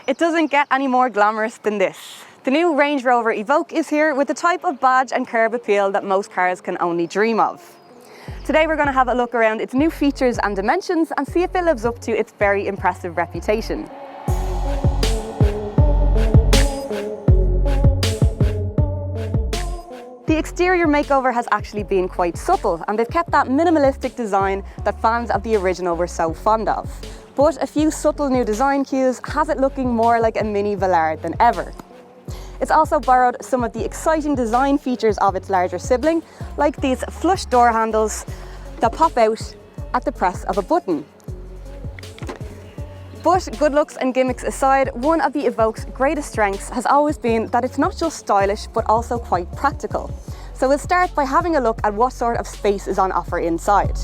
It doesn't get any more glamorous than this. The new Range Rover Evoque is here with the type of badge and curb appeal that most cars can only dream of. Today we're going to have a look around its new features and dimensions and see if it lives up to its very impressive reputation. The exterior makeover has actually been quite subtle, and they've kept that minimalistic design that fans of the original were so fond of. But a few subtle new design cues has it looking more like a mini Velar than ever. It's also borrowed some of the exciting design features of its larger sibling, like these flush door handles that pop out at the press of a button. But good looks and gimmicks aside, one of the Evoque's greatest strengths has always been that it's not just stylish, but also quite practical. So we'll start by having a look at what sort of space is on offer inside.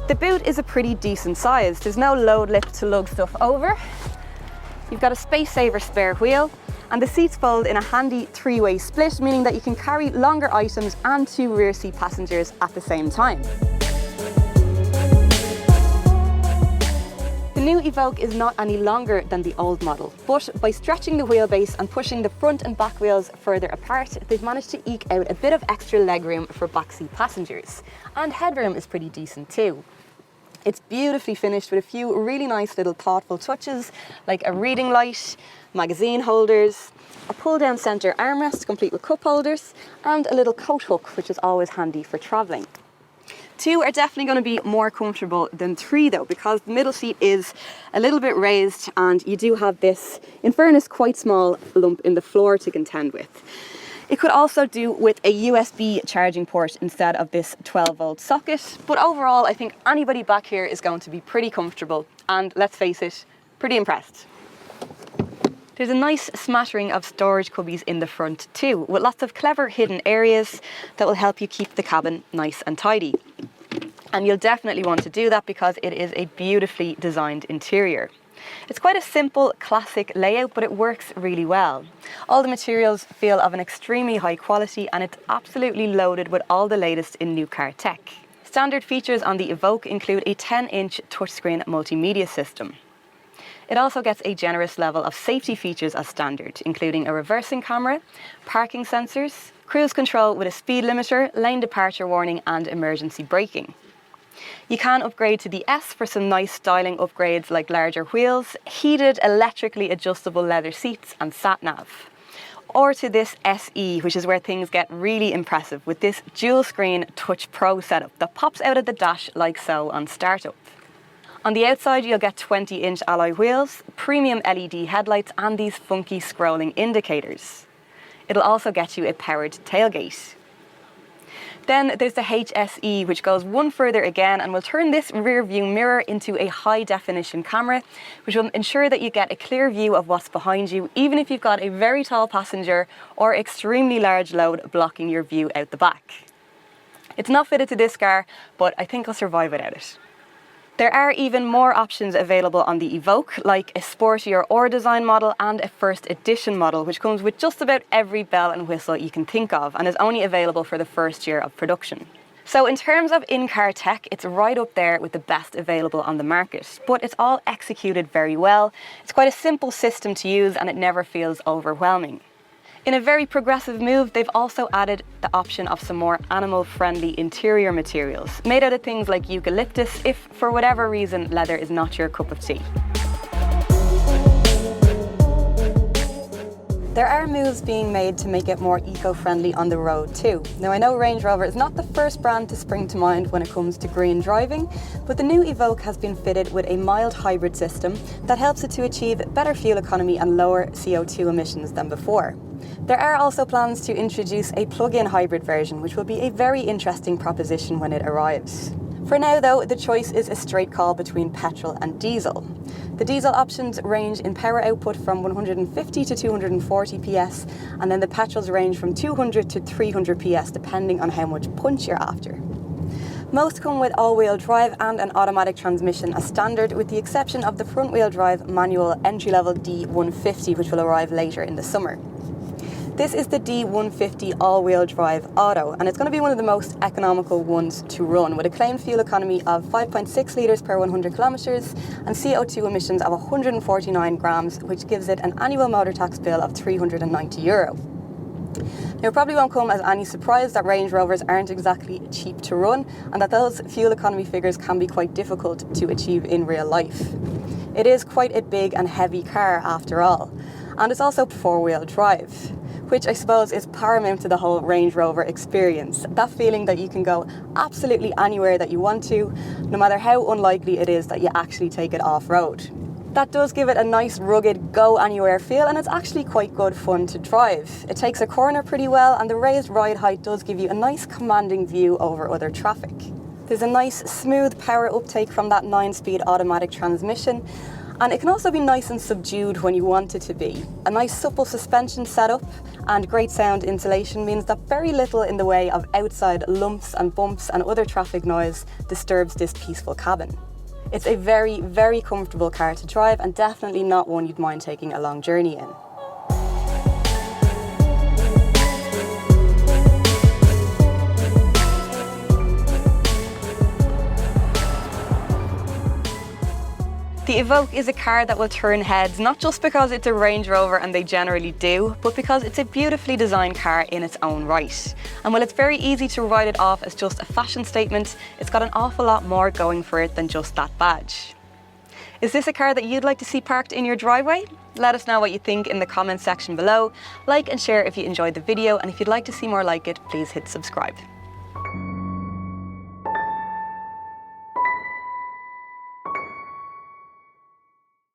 The boot is a pretty decent size. There's no load lift to lug stuff over. You've got a space saver spare wheel, and the seats fold in a handy three-way split, meaning that you can carry longer items and two rear seat passengers at the same time. The new Evoque is not any longer than the old model, but by stretching the wheelbase and pushing the front and back wheels further apart, they've managed to eke out a bit of extra legroom for backseat passengers. And headroom is pretty decent too. It's beautifully finished with a few really nice little thoughtful touches, like a reading light, magazine holders, a pull-down centre armrest complete with cup holders, and a little coat hook, which is always handy for travelling. Two are definitely going to be more comfortable than three though, because the middle seat is a little bit raised and you do have this, in fairness, quite small lump in the floor to contend with. It could also do with a USB charging port instead of this 12-volt socket, but overall I think anybody back here is going to be pretty comfortable and, let's face it, pretty impressed. There's a nice smattering of storage cubbies in the front too, with lots of clever hidden areas that will help you keep the cabin nice and tidy. And you'll definitely want to do that because it is a beautifully designed interior. It's quite a simple, classic layout, but it works really well. All the materials feel of an extremely high quality and it's absolutely loaded with all the latest in new car tech. Standard features on the Evoque include a 10-inch touchscreen multimedia system. It also gets a generous level of safety features as standard, including a reversing camera, parking sensors, cruise control with a speed limiter, lane departure warning and emergency braking. You can upgrade to the S for some nice styling upgrades like larger wheels, heated electrically adjustable leather seats and sat-nav. Or to this SE, which is where things get really impressive with this dual screen Touch Pro setup that pops out of the dash like so on startup. On the outside you'll get 20-inch alloy wheels, premium LED headlights and these funky scrolling indicators. It'll also get you a powered tailgate. Then there's the HSE, which goes one further again and will turn this rear view mirror into a high definition camera, which will ensure that you get a clear view of what's behind you, even if you've got a very tall passenger or extremely large load blocking your view out the back. It's not fitted to this car, but I think I'll survive without it. There are even more options available on the Evoque, like a sportier or design model and a first edition model, which comes with just about every bell and whistle you can think of and is only available for the first year of production. So in terms of in-car tech, it's right up there with the best available on the market, but it's all executed very well. It's quite a simple system to use and it never feels overwhelming. In a very progressive move, they've also added the option of some more animal-friendly interior materials, made out of things like eucalyptus if, for whatever reason, leather is not your cup of tea. There are moves being made to make it more eco-friendly on the road too. Now I know Range Rover is not the first brand to spring to mind when it comes to green driving, but the new Evoque has been fitted with a mild hybrid system that helps it to achieve better fuel economy and lower CO2 emissions than before. There are also plans to introduce a plug-in hybrid version, which will be a very interesting proposition when it arrives. For now though, the choice is a straight call between petrol and diesel. The diesel options range in power output from 150 to 240 PS, and then the petrols range from 200 to 300 PS depending on how much punch you're after. Most come with all-wheel drive and an automatic transmission as standard, with the exception of the front-wheel drive manual entry-level D150, which will arrive later in the summer. This is the D150 all-wheel drive auto, and it's going to be one of the most economical ones to run, with a claimed fuel economy of 5.6 litres per 100 kilometres and CO2 emissions of 149 grams, which gives it an annual motor tax bill of €390. Now, it probably won't come as any surprise that Range Rovers aren't exactly cheap to run, and that those fuel economy figures can be quite difficult to achieve in real life. It is quite a big and heavy car after all, and it's also four-wheel drive, which I suppose is paramount to the whole Range Rover experience. That feeling that you can go absolutely anywhere that you want to, no matter how unlikely it is that you actually take it off-road. That does give it a nice rugged go-anywhere feel, and it's actually quite good fun to drive. It takes a corner pretty well, and the raised ride height does give you a nice commanding view over other traffic. There's a nice smooth power uptake from that 9-speed automatic transmission, and it can also be nice and subdued when you want it to be. A nice supple suspension setup and great sound insulation means that very little in the way of outside lumps and bumps and other traffic noise disturbs this peaceful cabin. It's a very, very comfortable car to drive, and definitely not one you'd mind taking a long journey in. The Evoque is a car that will turn heads, not just because it's a Range Rover and they generally do, but because it's a beautifully designed car in its own right. And while it's very easy to write it off as just a fashion statement, it's got an awful lot more going for it than just that badge. Is this a car that you'd like to see parked in your driveway? Let us know what you think in the comments section below. Like and share if you enjoyed the video, and if you'd like to see more like it, please hit subscribe.